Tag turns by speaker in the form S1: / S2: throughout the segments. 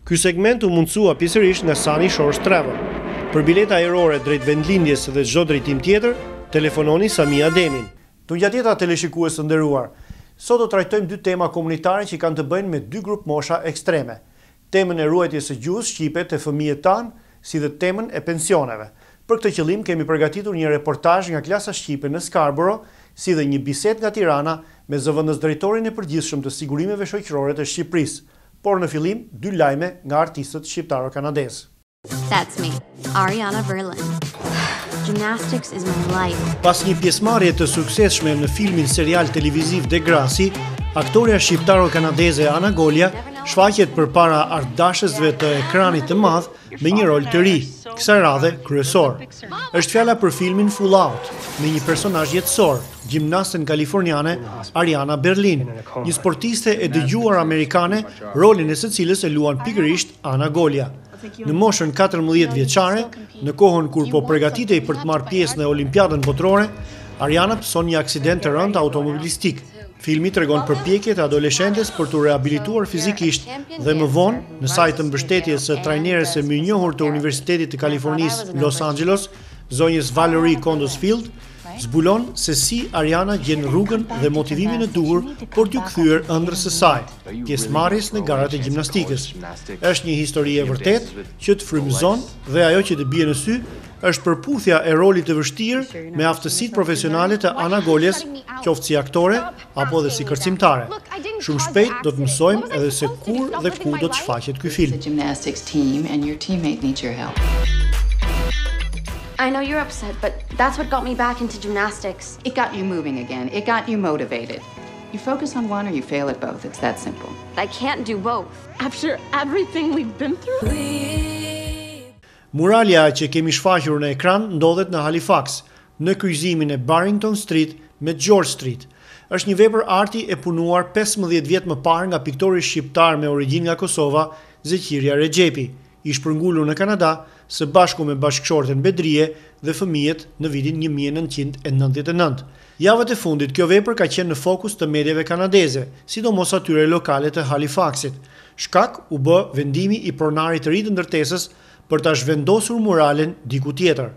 S1: Ky segment u mundsua pjesërisht nga Sunny Shores Travel. Për bileta ajrore drejt vendlindjes dhe çdo drejtim tjetër, telefononi Sami Ademin. Tungjatjeta teleshikues të nderuar, sot do trajtojmë dy tema komunitare që kanë të bëjnë me dy grup mosha ekstreme. Temën e ruajtjes së gjuhës shqipe te fëmijët tanë, si dhe temën e pensioneve. Për këtë qëllim kemi përgatitur një reportazh nga klasa shqipe në Scarborough, si dhe një bisedë nga Tirana me zëvendës drejtorin e përgjithshëm të sigurimeve shoqërore të Shqipërisë. Por në fillim, dy lajme nga artistët shqiptaro-kanadezë.
S2: That's me, Ariana Berlin. Gymnastics is my life.
S1: Pas një pjesëmarrje të suksesshme në filmin serial televiziv Degrassi, aktoreja shqiptaro-kanadeze Ana Golja shfaqet përpara ardashësve të ekranit të madh me një rol të ri, kësaj radhe kryesor. Është fjala për filmin Full Out, me një personazh jetësor, gjimnasten kaliforniane Ariana Berlin, një sportiste e dëgjuar amerikane, rolin e së cilës e luan pikërisht Ana Golja. Në moshën 14 vjeçare, në kohën kur po përgatitej për të marrë pjesë në Olimpiadën botërore, Ariana pëson një aksident të rënd automobilistik. Filmi tregon përpjekjet e adoleshentes për të rehabilituar fizikisht dhe më vonë, në sajt të mbështetjes së trajneres së mirënjohur të Universitetit të Kalifornisë Los Angeles, zonjës Valerie Condesfield, zbulon se si Ariana gjen rrugën dhe motivimin e duhur për t'u kthyer ëndrrës së saj, pjesëmarrjes në garat e gjimnastikës. Është një histori e vërtetë që të frymëzon dhe ajo që të bie në sy është përputhja e rolit të vështirë me aftësitë profesionale të Ana Goljes, qoftë si aktore apo dhe si kërcimtare. Shumë shpejt do të mësojmë edhe se kur dhe ku do të shfaqet ky film.
S2: I know you're upset, but that's what got me back into gymnastics.
S3: It got you moving again. It got you motivated. You focus on one or you fail at both. It's that simple.
S2: I can't do both. After everything we've been through.
S1: Muralja që kemi shfaqur në ekran ndodhet në Halifax, në kryqëzimin e Barrington Street me George Street. Është një vepër arti e punuar 15 vjet më parë nga piktori shqiptar me origjinë nga Kosova, Zeqiria Rexhepi, i shpërngulur në Kanada së bashku me bashkëshorten Bedrije dhe fëmijët në vitin 1999. Javët e fundit kjo vepër ka qenë në fokus të mediave kanadeze, sidomos atyre lokale të Halifaxit. Shkak u bë vendimi i pronarit të ri të ndërtesës për ta zhvendosur muralen diku tjetër.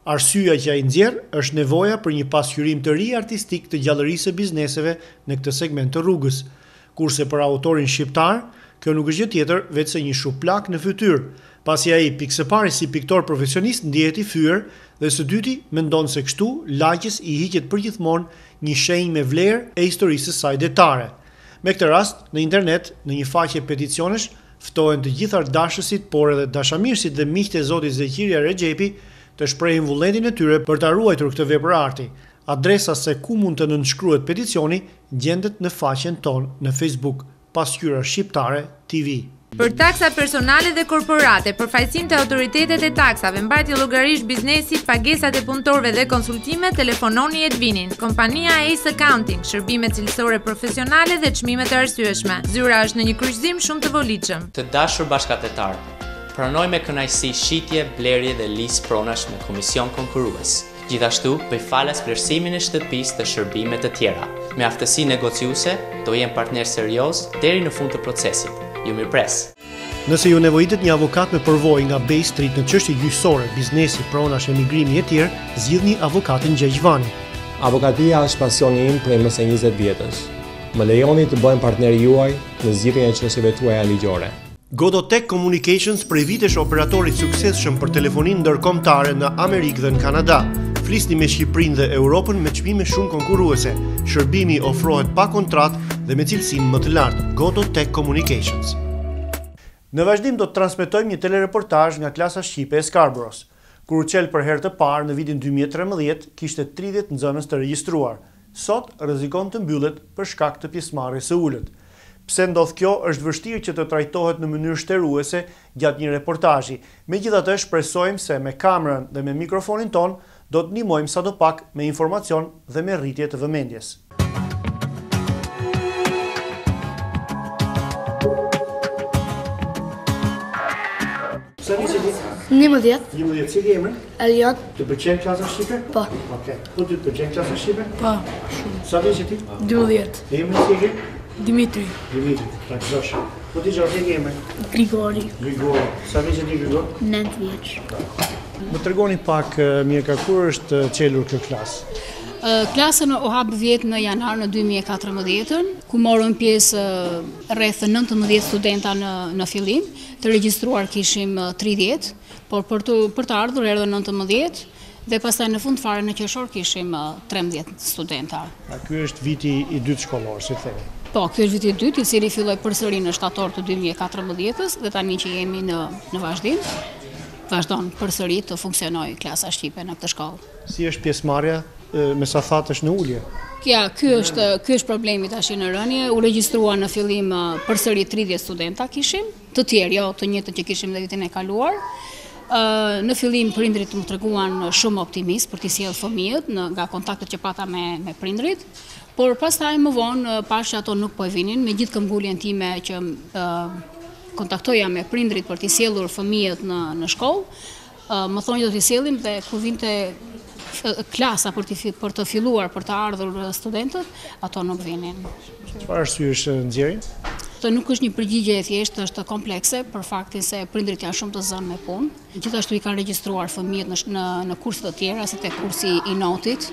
S1: Arsyeja që ai nxjerr është nevoja për një pasqyrim të ri artistik të gjallërisë së bizneseve në këtë segment të rrugës, kurse për autorin shqiptar, kjo nuk është gjë tjetër veç se një shuplak në fytyrë, pasi ai pikë së pari si piktor profesionist ndihet i fyer dhe së dyti mendon se kështu lagjes i hiqet përgjithmonë një shenjë me vlerë e historisë së saj detare. Me këtë rast, në internet, në një faqe peticionesh, ftohen të gjithë ardashësit, por edhe dashamirësit dhe miqtë e zotit Zeqiria Rexhepi të shprehin vullnetin e tyre për ta ruajtur këtë vepër arti. Adresa se ku mund të nënshkruhet peticioni gjendet në faqen tonë në Facebook, Pasqyra Shqiptare TV.
S4: Për taksa personale dhe korporate, përfaqësim të autoritetet e taksave, mbartje llogarish biznesi, pagesat e punëtorëve dhe konsultime, telefononi Edvinin. Kompania Ace Accounting, shërbime cilësore profesionale dhe çmime të arsyeshme. Zyra është në një kryqëzim shumë të volitshëm.
S5: Të dashur bashkëtetar, pranoj me kënaqësi shitje, blerje dhe listë pronash me komision konkurrues. Gjithashtu, bëj falas vlerësimin e shtëpisë të shërbime të tjera. Me aftësi negociuese, do jem partner serioz deri në fund të procesit. Ju mirëpres.
S1: Nëse ju nevojitet një avokat me përvojë nga Bay Street në çështje gjyqësore, biznesi, pronash, emigrimi e tjerë, zgjidhni avokatin Gjegjvani.
S6: Avokatia është pasioni im prej më së 20 vjetësh. Më lejoni të bëhem partneri juaj në zgjidhjen e çështjeve tuaja ligjore.
S1: Godotech Communications prej vitesh operatori suksesshëm për telefoninë ndërkombëtare në Amerikë dhe në Kanada. Flisni me Shqipërinë dhe Europën me çmime shumë konkurruese. Shërbimi ofrohet pa kontratë dhe me cilësinë më të lartë. Godotech Communications. Në vazhdim do të transmetojmë një telereportazh nga klasa shqipe e Scarborough. Kur u çel për herë të parë në vitin 2013, kishte 30 nxënës të regjistruar. Sot rrezikon të mbyllet për shkak të pjesëmarrjes së ulët. Pse ndodh kjo është vështirë që të trajtohet në mënyrë shtruese gjatë një reportazhi. Megjithatë, shpresojmë se me kamerën dhe me mikrofonin ton do të ndihmojmë sadopak me informacion dhe me rritje të vëmendjes. Sa vjeç je?
S7: 11.
S1: 11, cili emër?
S7: Elion.
S1: Të pëlqen klasa shqipe?
S7: Po.
S1: Okej. Po ti të pëlqen klasa shqipe?
S7: Po.
S1: Sa vjeç je ti?
S7: 12.
S1: Emri i tij?
S7: Dimitri.
S1: Dimitri, ta gëzosh. Po ti çfarë ke emrin?
S7: Grigori,
S1: Grigori. Sa vjeç je ti Grigor?
S7: 9 vjeç.
S1: Më tregoni pak Mirka, kur është çelur kjo klasë?
S7: Klasën u hap vjet në janar në 2014, ku morën pjesë rreth 19 studenta në fillim. Të regjistruar kishim 30, por për të ardhur erdhën 19 dhe pastaj në fund fare në qershor kishim 13 studenta.
S1: Ky është viti i dytë shkollor, si themi.
S7: Po, ky është viti i dytë, i cili filloi përsëri në shtator të 2014 dhe tani që jemi në vazhdim, vazhdon përsëri të funksionojë klasa shqipe në këtë shkollë.
S1: Si është pjesëmarrja? Me sa thatë është në ulje?
S7: Ky është problemi tash në rënje. U regjistrua në fillim përsëri 30 studenta kishim, të tjerë, jo të njëjtët që kishim dhe vitin e kaluar. Në fillim prindrit më treguan shumë optimist për t'i sjellë fëmijët nga kontaktet që pata me prindrit, por pastaj më vonë pash që ato nuk po e vinin, me gjithë këmbguljen time që kontaktoja me prindrit për t'i sjellur fëmijët në shkollë, më thonë do t'i sjellim dhe kur vinte klasa për të filluar, për të ardhur studentët, ato nuk vinin.
S1: Çfarë arsyesh nxjerrin?
S7: Këtë nuk është një përgjigje e thjeshtë, është komplekse për faktin se prindrit janë shumë të zënë me punë. Gjithashtu i kanë regjistruar fëmijët në kurse të tjera, si te kursi i notit,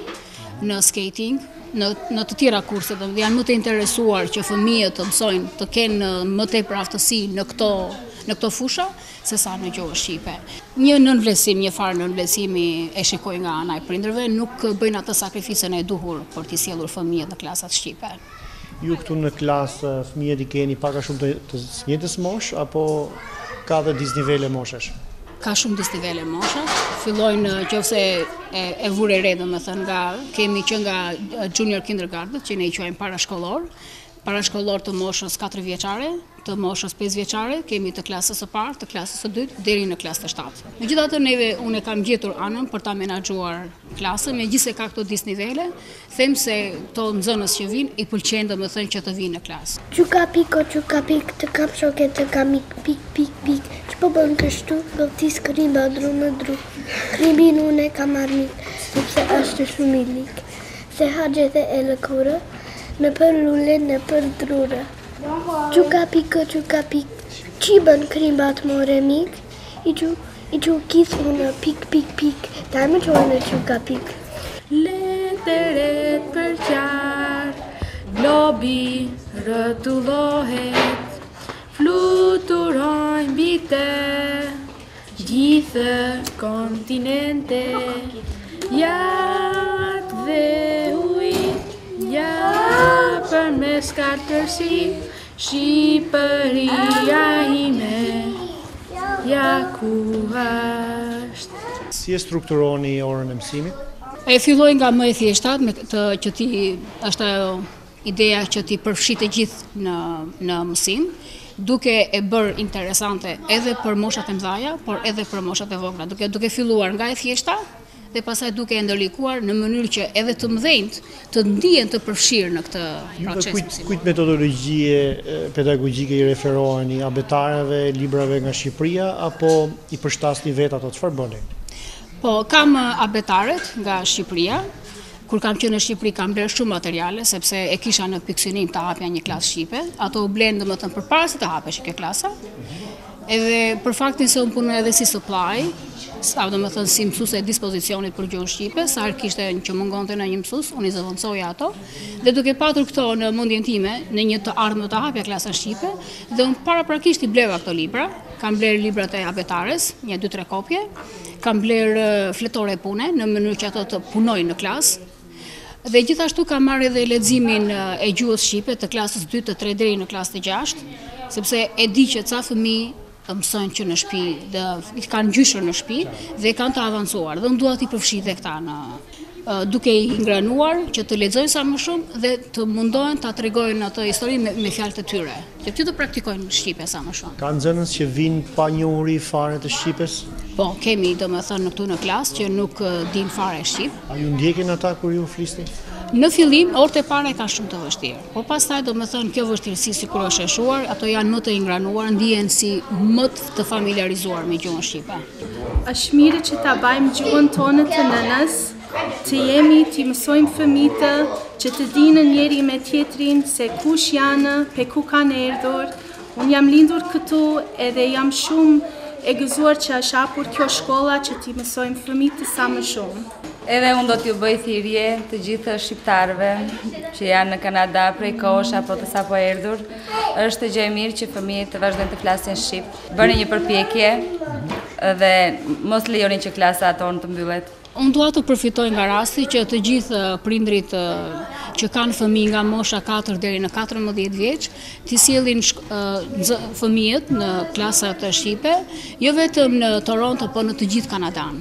S7: në skating, në të tjera kurse, dhe janë më të interesuar që fëmijët të mësojnë të kenë më tepër aftësi në këto fusha, se sa në gjuhën shqipe. Një farë nënvlerësimi e shikoj nga ana e prindërve, nuk bëjnë atë sakrificën e duhur për t'i sjellur fëmijët në klasat shqipe.
S1: Ju këtu në klasë fëmijët i keni pak a shumë të njëjtës moshë apo ka dhe disnivele moshesh?
S7: Ka shumë disnivele moshash. Fillojnë nëse e vure re, domethënë kemi që nga junior kindergarten, që ne i quajmë parashkollor të moshës 4 vjeçare, të moshës 5 vjeçare, kemi të klasës së parë, të klasës së dytë, deri në klasën e 7. Megjithatë unë kam gjetur anën për ta menaxhuar klasën, megjithëse ka këto disnivele, them se këto nxënës që vinë i pëlqen domethënë që të vinë në klasë.
S8: Çuka pik, të kam shoke, të kam pik. Ç'po bën kështu? Ti skriba dru me dru. Krimin unë e kam armik, sepse është shumë i lik. Se haxhe dhe e lëkurë, në për lule, në për drurë. Çuka pik, qi bën krimbat more mik, i që kith unë pik, ta me qojnë në çuka pik.
S9: Leteret për qarë, globi rëtullohet, fluturojnë bite, gjithë kontinente, jatë dhe ujtë, ja për mes katërsi, Shqipëria ime, ja ku është.
S1: Si e strukturoni orën e mësimit?
S7: E filloj nga më e thjeshtat, që ti është ideja që ti përfshit e gjithë në mësim, duke e bërë interesante edhe për moshat e mëdha, por edhe për moshat e vogla, duke filluar nga e thjeshta, dhe pasaj duke e ndërlikuar në mënyrë që edhe të mëdhenjt të ndihen të përfshirë në këtë proces.
S1: Kujt metodologjie pedagogjike i referoheni, abetareve, librave nga Shqipëria, apo i përshtasni vetë ato, çfarë bëni?
S7: Po, kam abetaret nga Shqipëria. Kur kam qenë në Shqipëri kam blerë shumë materiale, sepse e kisha në pikësynim të hapja një klasë shqipe. Ato u blenë domethënë përpara se të hapesh kjo klasa. Edhe për faktin se unë punoj edhe si supply, domethënë si mësuese e dispozicionit për gjuhën shqipe, sa herë kishte që mungonte në një mësues, unë i zëvendësoja ato, dhe duke patur këto në mendjen time, në një të ardhmë të hapja klasën shqipe, dhe unë paraprakisht i bleva këto libra. Kam blerë librat e abetares, një 2-3 kopje, kam blerë fletore e pune në mënyrë që ato të punojnë në klasë. Dhe gjithashtu kam marrë edhe leximin e gjuhës shqipe të klasës 2 të 3 deri në klasën e 6, sepse e di që ca fëmijë mësojnë që në shtëpi, dhe kanë gjyshër në shtëpi dhe kanë të avancuar, dhe unë dua t'i përfshi dhe këta duke i ngranuar që të lexojnë sa më shumë dhe të mundohen ta tregojnë atë histori me fjalët e tyre, që ti të praktikojnë shqipe sa më shumë.
S1: Ka nxënës që vinë pa njohuri fare të shqipes?
S7: Po, kemi domethënë këtu në klasë që nuk din fare shqip.
S1: A ju ndjekin ata kur ju flisni?
S7: Në fillim, orët e para ka shumë të vështirë, po pastaj domethënë kjo vështirësi sikur është e shuar, ato janë më të ingranuar, ndihen si më të familiarizuar me gjuhën shqipe.
S9: Është mirë që ta bëjmë gjuhën tonë të nënës, të jemi të mësojmë fëmijët që të dinë njëri me tjetrin se kush janë, pe ku kanë erdhur, Unë jam lindur këtu edhe jam shumë e gëzuar që është hapur kjo shkolla që t'i mësojmë fëmijët të sa më shumë.
S10: Edhe unë do t'ju bëj thirrje të gjithë shqiptarëve që janë në Kanada prej kohësh apo të sapo erdhur. Është gjë e mirë që fëmijët të vazhdojnë të flasin shqip. Bëni një përpjekje dhe mos lejoni që klasa tonë të mbyllet.
S7: Unë dua të përfitoj nga rasti që të gjithë prindrit që kanë fëmijë nga mosha 4 deri në 14 vjeç, t'i sjellin fëmijët në klasat shqipe, jo vetëm në Toronto, por në të gjithë Kanadan.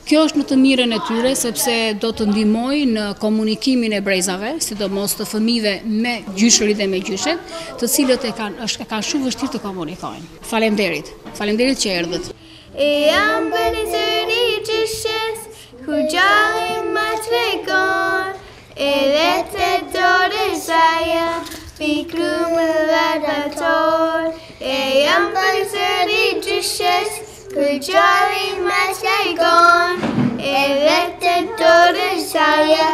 S7: Kjo është në të mirën e tyre, sepse do të ndihmojë në komunikimin e brezave, sidomos të fëmijëve me gjyshërit dhe me gjyshet, të cilët e kanë shumë vështirë të komunikojnë. Faleminderit. Faleminderit që erdhët.
S11: Ku gjallim ma të vegon, edhe të dore zaja, pikru më ladator. E jam për i gjyshes, ku gjallim ma të vegon, edhe të dore zaja,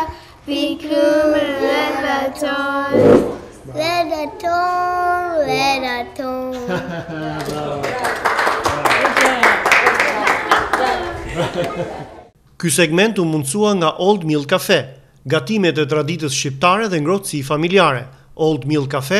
S11: pikru më ladator. Ladator,
S1: Ky segment u mundësua nga Old Mill Cafe, gatimet e traditës shqiptare dhe ngrohtësi familjare. Old Mill Cafe,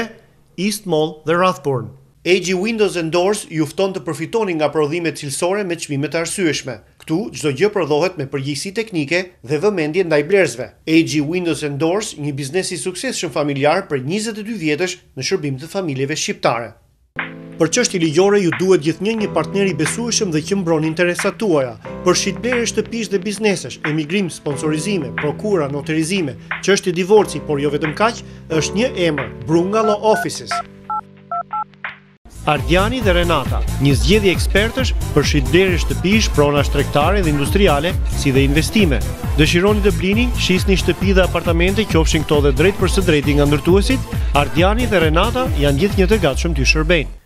S1: East Mall dhe Rathbourne. AG Windows & Doors ju fton të përfitoni nga prodhimet cilësore me çmime të arsyeshme. Këtu çdo gjë prodhohet me përgjegjësi teknike dhe vëmendje ndaj blerësve. AG Windows & Doors, një biznes i suksesshëm familjar për 22 vjetësh në shërbim të familjeve shqiptare. Për çështje ligjore ju duhet gjithnjë një partner i besueshëm dhe që mbron interesat tuaja. Për shitblerje shtëpish dhe biznesesh, emigrim, sponsorizime, prokura, notarizime, çështje divorci, por jo vetëm kaq, është një emër: Brunga Law Offices. Ardiani dhe Renata, një zgjedhje ekspertësh për shitblerje shtëpish, pronash tregtare dhe industriale, si dhe investime. Dëshironi të blini, shisni shtëpi dhe apartamente, qofshin këto dhe drejt për së drejti nga ndërtuesit, Ardiani dhe Renata janë gjithnjë të gatshëm t'ju shërbejnë.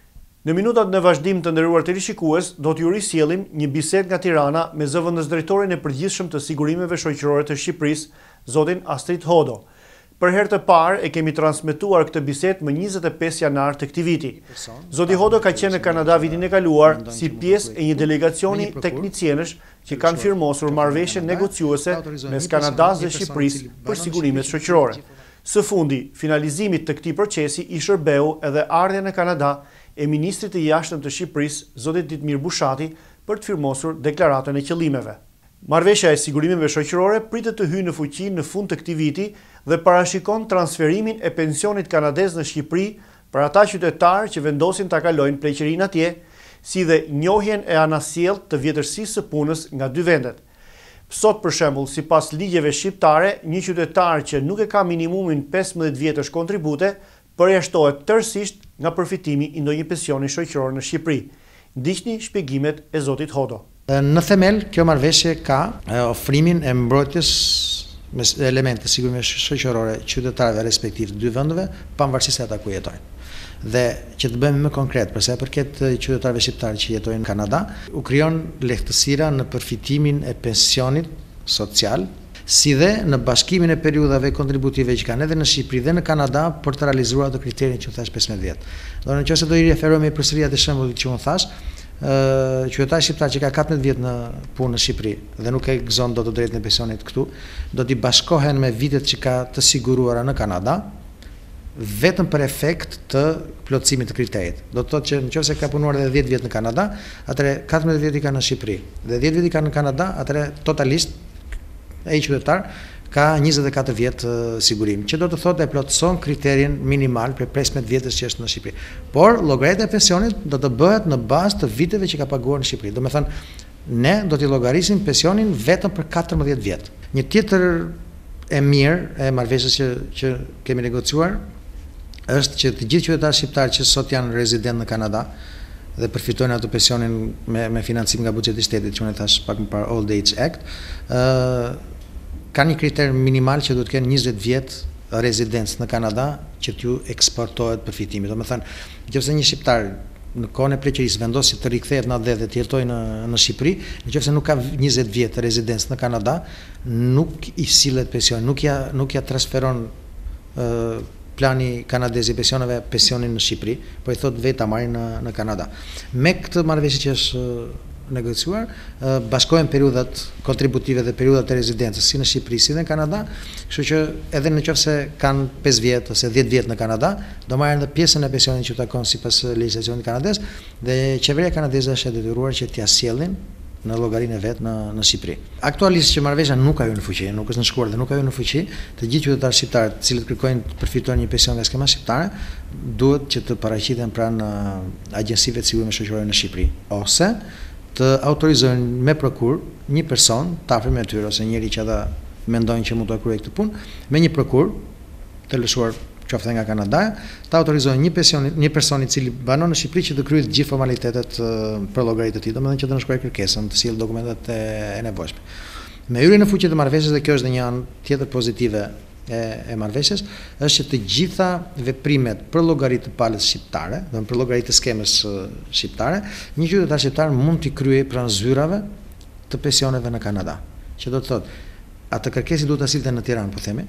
S1: Në minutat në vazhdim të nderuar teleshikues, do t'ju risjellim një bisedë nga Tirana me zëvendës drejtorin e përgjithshëm të sigurimeve shoqërore të Shqipërisë, zotin Astrid Hodo. Për herë të parë e kemi transmetuar këtë bisedë më 25 janar të këtij viti. Zoti Hodo ka qenë në Kanada vitin e kaluar si pjesë e një delegacioni teknicienësh që kanë firmosur marrëveshje negociuese mes Kanadas dhe Shqipërisë për sigurimet shoqërore. Së fundi, finalizimit të këtij procesi i shërbeu edhe ardhja në Kanada e ministrit të jashtëm të Shqipërisë, zotit Ditmir Bushati, për të firmosur deklaratën e qëllimeve. Marrëveshja e sigurimeve shoqërore pritet të hyjë në fuqi në fund të këtij viti dhe parashikon transferimin e pensionit kanadez në Shqipëri për ata qytetarë që vendosin ta kalojnë pleqërinë atje, si dhe njohjen e anasjellët të vjetërsisë së punës nga dy vendet. Sot, për shembull, sipas ligjeve shqiptare, një qytetar që nuk e ka minimumin 15 vjetësh kontribute përjashtohet tërësisht nga përfitimi i ndonjë pensioni shoqëror në Shqipëri. Ndiqni shpjegimet e zotit Hodo.
S12: Në themel, kjo marrëveshje ka ofrimin e mbrojtjes me elemente sigurime shoqërore qytetarëve respektiv të dy vendeve, pavarësisht se ata ku jetojnë. Dhe që të bëjmë më konkret, për sa i përket qytetarëve shqiptarë që jetojnë në Kanada, u krijon lehtësira në përfitimin e pensionit social, si dhe në bashkimin e periudhave kontributive që kanë edhe në Shqipëri dhe në Kanada për të realizuar ato kriterin që thash 15 vjet. Do në qoftë do i referohemi përsëri atë shembullit që unë thash, qytetari shqiptar që ka 14 vjet në punë në Shqipëri dhe nuk e gëzon dot të drejtën e pensionit këtu, do t'i bashkohen me vitet që ka të siguruara në Kanada, vetëm për efekt të plotësimit të kriterit. Do të thotë që nëse ka punuar edhe 10 vjet në Kanada, atëre 14 vjet i ka në Shqipëri dhe 10 vjet i ka në Kanada, atëre totalisht ai qytetar ka 24 vjet sigurim, që do të thotë e plotëson kriterin minimal për 15 vjetës që është në Shqipëri. Por llogaritja e pensionit do të bëhet në bazë të viteve që ka paguar në Shqipëri. Do të thënë, ne do t'i llogarisim pensionin vetëm për 14 vjet. Një tjetër e mirë e marrëveshjes që kemi negociuar është që të gjithë qytetarët shqiptar që sot janë rezident në Kanada dhe përfitojnë ato pensionin me financim nga buxheti i shtetit, që unë thash pak më parë Old Age Act, ka një kriter minimal që duhet të kenë 20 vjet rezidencë në Kanada që t'ju eksportohet përfitimi. Do të thënë, nëse një shqiptar në kohën e pleqërisë vendosi të rikthehet në dhe të jetojë në Shqipëri, nëse nuk ka 20 vjet rezidencë në Kanada, nuk i sillet pension, nuk ja transferon plani kanadez i pensionin në Shqipëri, po i thot vetë ta marrin në Kanada. Me këtë marrëveshje që është negociuar, bashkohen periudat kontributive dhe periudat e rezidencës si në Shqipëri si dhe në Kanada, kështu që edhe nëse kanë 5 vjet ose 10 vjet në Kanada, do marrin edhe pjesën e pensionit që takon sipas legjislacionit kanadez, dhe qeveria kanadeze është e detyruar që t'ia sjellin në llogarinë e vet në Shqipëri. Aktualisht që marrëveshja nuk ka hyrë në fuqi, nuk është në shkuar dhe nuk ka hyrë në fuqi, të gjithë qytetarët shqiptarë të cilët kërkojnë të përfitojnë një pension nga skema shqiptare, duhet që të paraqiten pranë agjensive të sigurimit shoqëror në Shqipëri, ose të autorizojnë me prokur një person të afërm me tyre ose njëri që ata mendojnë që mund të kryejë këtë punë, me një prokur të lëshuar qoftë nga Kanada, të autorizojnë një person i cili banon në Shqipëri që të kryejë të gjithë formalitetet për llogaritë të tij, domethënë që të nënshkruajë kërkesën, të sjellë dokumentat e nevojshme. Me hyrjen në fuqi të marrëveshjes, dhe kjo është një anë tjetër pozitive e marrëveshjes, është që të gjitha veprimet për llogaritë të palës shqiptare, domethënë për llogaritë të skemës shqiptare, një qytetar shqiptar mund t'i kryejë pranë zyrave të pensioneve në Kanada. Që do të thotë, atë kërkesë duhet ta silte në Tiranë, po themi,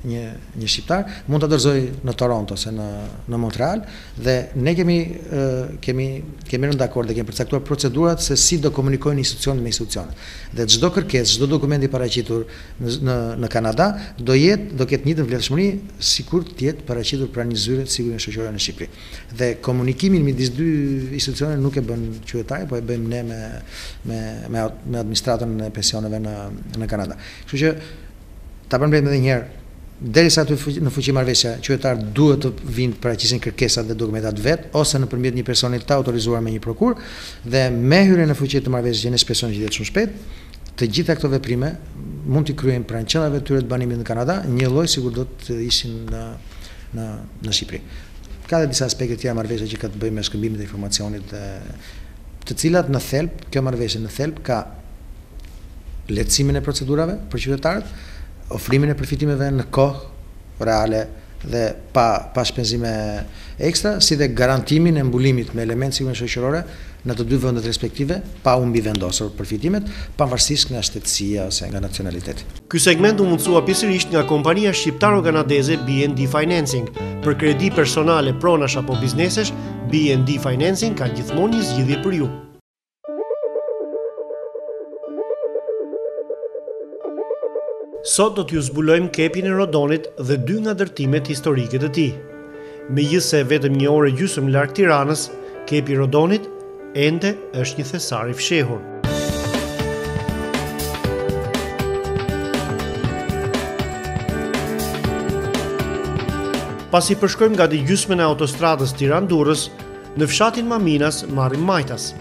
S12: një shqiptar mund ta dorëzojë në Toronto ose në Montreal, dhe ne kemi rënë dakord dhe kemi përcaktuar procedurat se si do komunikojnë institucionet me institucionet. Dhe çdo kërkesë, çdo dokument i paraqitur në Kanada do ketë një të vlefshmëri sikur të jetë paraqitur pranë një zyre të sigurimit shoqëror në Shqipëri. Dhe komunikimin midis dy institucioneve nuk e bën qytetari, po e bëjmë ne me administratën e pensioneve në Kanada. Kështu që ta përmbledhim edhe një herë, derisa të në fuqi marrëveshja, qytetarët duhet të vinë të paraqesin kërkesat dhe dokumentat vet, ose nëpërmjet një personi të autorizuar me një prokur, dhe me hyrjen në fuqi të marrëveshjes që ne shpresojmë që jetë shumë shpejt, të gjitha këto veprime mund t'i kryejnë pranë qendrave të tyre të banimit në Kanada, një lloj sikur do të ishin në Shqipëri. Ka dhe disa aspekte tjera marrëveshje që ka të bëjnë me shkëmbimin e informacionit, të cilat në thelb, kjo marrëveshje në thelb ka lehtësimin e procedurave për qytetarët, ofrimin e përfitimeve në kohë reale dhe pa shpenzime ekstra, si dhe garantimin e mbulimit me elementë sigurimit shoqërore në të dy vendet respektive, pa u mbivendosur përfitimet, pavarësisht nga shtetësia ose nga nacionaliteti.
S1: Ky segment u mundsua pjesërisht nga kompania shqiptaro-kanadeze BND Financing. Për kredi personale, pronash apo biznesesh, BND Financing ka gjithmonë një zgjidhje për ju. Sot do t'ju zbulojmë kepin e Rodonit dhe 2 nga ndërtimet historike të tij. Megjithse vetëm 1 orë gjysmë larg Tiranës, kepi Rodonit ende është një thesar i fshehur. Pasi përshkojmë gati gjysmën e autostradës Tiranë-Durrës, në fshatin Maminas marrim Majtas.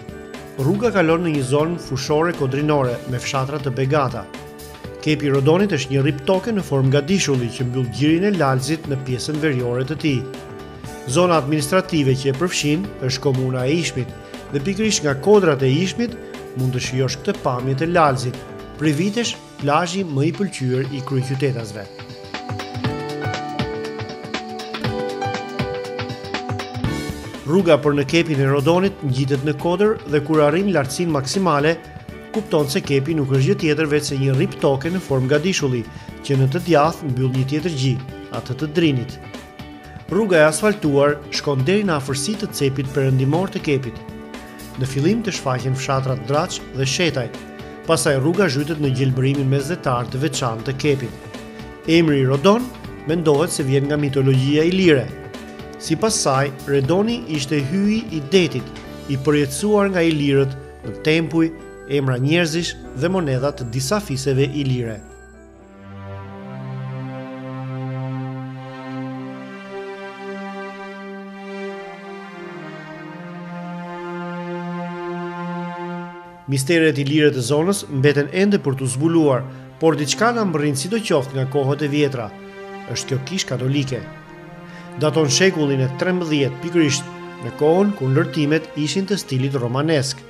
S1: Rruga kalon në një zonë fushore kodrinore me fshatra të begata. Kepi Rodonit është një rrip toke në formë gadishulli që mbyll gjirin e Lalzit në pjesën veriore të tij. Zona administrative që e përfshin është komuna e Ishmit, dhe pikërisht nga kodrat e Ishmit mund të shijosh këtë pamje të Lalzit, prej vitesh plazhi më i pëlqyer i kryeqytetasve. Rruga për në kepin e Rodonit ngjitet në kodër dhe kur arrin lartësinë maksimale, kupton se kepi nuk është gjë tjetër veç se një rrip toke në formë gadishulli, që në të djathtë mbyll një tjetër gjë, atë të drinit. Rruga e asfaltuar shkon deri në afërsitë të cepit perëndimor të kepit. Në fillim të shfaqen fshatrat Draç dhe Shetaj, pastaj rruga zhytet në gjelbërimin mesdhetar të veçantë të kepit. Emri Rodon mendohet se vjen nga mitologjia ilire. Sipas saj, Redoni ishte hyji i detit, i përjetësuar nga ilirët në tempuj, emra njerëzish dhe monedha të disa fiseve ilire. Misteret ilire të zonës mbeten ende për t'u zbuluar, por diçka na mbërrin sidoqoftë nga kohët e vjetra. Është kjo kishë katolike. Daton shekullin e 13 pikërisht në kohën kur ndërtimet ishin të stilit romanesk.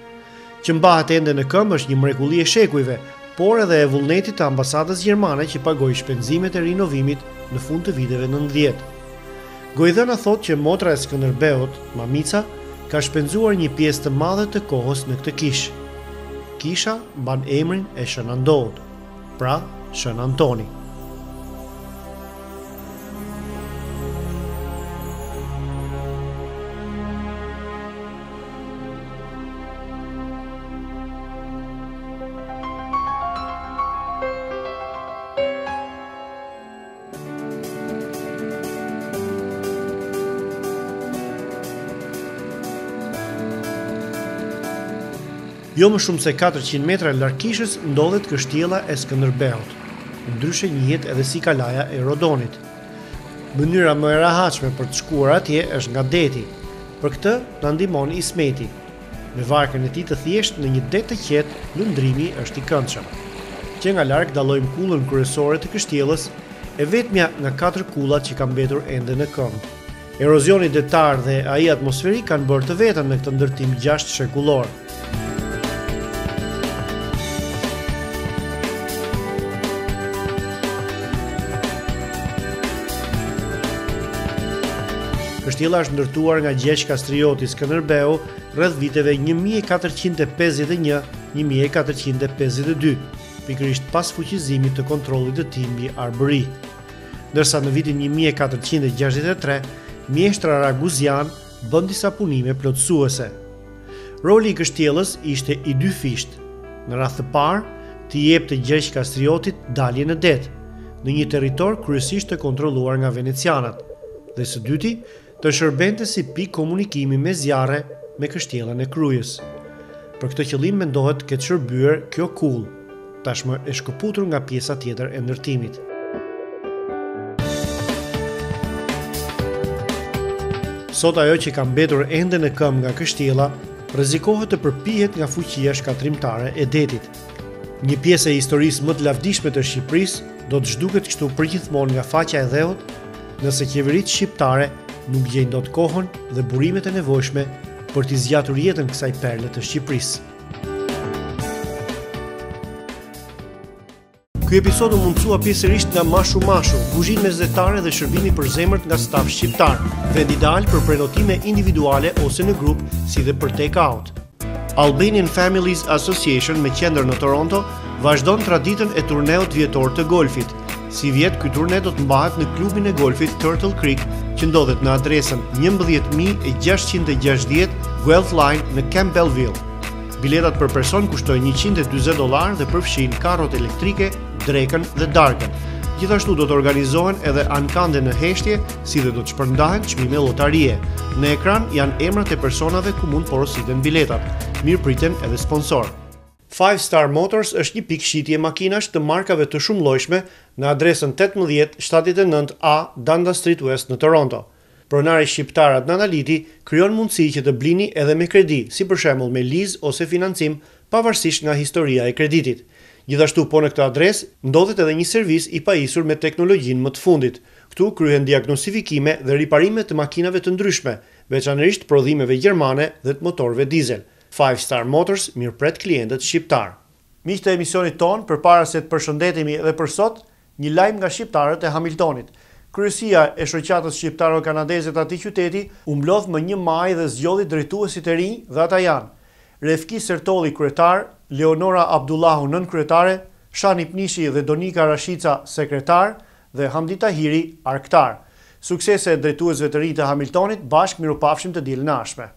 S1: Që mbahet ende në këmbë është një mrekulli e shekujve, por edhe e vullnetit të ambasadës gjermane që pagoi shpenzimet e rinovimit në fund të viteve 90. Gojdhëna thot që motra e Skënderbeut, Mamica, ka shpenzuar një pjesë të madhe të kohës në këtë kishë. Kisha mban emrin e Shën Andout, pra Shën Antoni. Jo më shumë se 400 metra larg kishës ndodhet kështjella e Skënderbeut. Ndryshe njihet edhe si kalaja e Rodonit. Mënyra më e rahatshme për të shkuar atje është nga deti. Për këtë na ndihmon Ismeti. Me varkën e tij të thjeshtë në një det të qetë, lundrimi është i këndshëm. Që nga larg dallojmë kullën kryesore të kështjellës, e vetmja nga 4 kullat që ka mbetur ende në këmbë. Erozioni detar dhe ai atmosferik kanë bërë të vetën në këtë ndërtim 6 shekullor. Kështjella është ndërtuar nga Gjergj Kastrioti Skënderbeu rreth viteve 1451-1452, pikërisht pas fuqizimit të kontrollit të tij mbi Arbëri. Ndërsa në vitin 1463, mjeshtra Raguzian bën disa punime plotësuese. Roli i kështjellës ishte i dyfisht. Në radhë të parë, t'i jepte Gjergj Kastriotit dalje në det, në një territor kryesisht të kontrolluar nga venecianët, dhe së dyti, të shërbente si pikë komunikimi me zjarre me kështjellën e Krujës. Për këtë qëllim mendohet ketë shërbyer kjo kull, tashmë e shkëputur nga pjesa tjetër e ndërtimit. Sot ajo që ka mbetur ende në këmbë nga kështjella, rrezikohet të përpihet nga fuqia shkatrimtare e detit. Një pjesë e historisë më të lavdishme të Shqipërisë do të zhduket kështu përgjithmonë nga faqja e dheut, nëse qeveritë shqiptare nuk gjejnë dot kohën dhe burimet e nevojshme për t'i zgjatur jetën kësaj perle të Shqipërisë. Ky episod u mundësua pjesërisht nga Mashu Mashu, kuzhinë mesdhetare dhe shërbimi për zemrat nga staf shqiptar, vend ideal për prenotime individuale ose në grup, si dhe për take-out. Albanian Families Association me qendër në Toronto vazhdon traditën e turneut vjetor të golfit. Si vjet, ky turne do të mbahet në klubin e golfit Turtle Creek, që ndodhet në adresën 11660 Guelph Line në Campbellville. Biletat për person kushtojnë $140 dhe përfshin karrot elektrike, drekën dhe darkën. Gjithashtu do të organizohen edhe ankande në heshtje, si dhe do të shpërndahen çmime llotarie. Në ekran janë emrat e personave ku mund porositen biletat. Mirëpriten edhe sponsor. 5 Star Motors është një pikë shitje makinash të markave të shumëllojshme në adresën 1879A Dundas Street West në Toronto. Pronari shqiptar Adnan Aliti krijon mundësi që të blini edhe me kredi, si për shembull me lizë ose financim, pavarësisht nga historia e kreditit. Gjithashtu po në këtë adresë ndodhet edhe një servis i pajisur me teknologjinë më të fundit. Këtu kryhen diagnostifikime dhe riparime të makinave të ndryshme, veçanërisht prodhimeve gjermane dhe të motorëve dizel. 5 Star Motors mirëpret klientët shqiptar. Miq të emisionit ton, përpara se të përshëndetemi edhe për sot, një lajm nga shqiptarët e Hamiltonit. Kryesia e shoqatës shqiptaro-kanadeze të atij qyteti u mblodh më 1 maj dhe zgjodhi drejtuesit e rinj dhe ata janë: Refki Sertolli kryetar, Leonora Abdullahu nënkryetare, Shani Pnishi dhe Donika Rashica sekretar dhe Hamdi Tahiri arktar. Suksese drejtuesve të rinj të Hamiltonit, bashkë mirupafshim të dielën e ardhshme.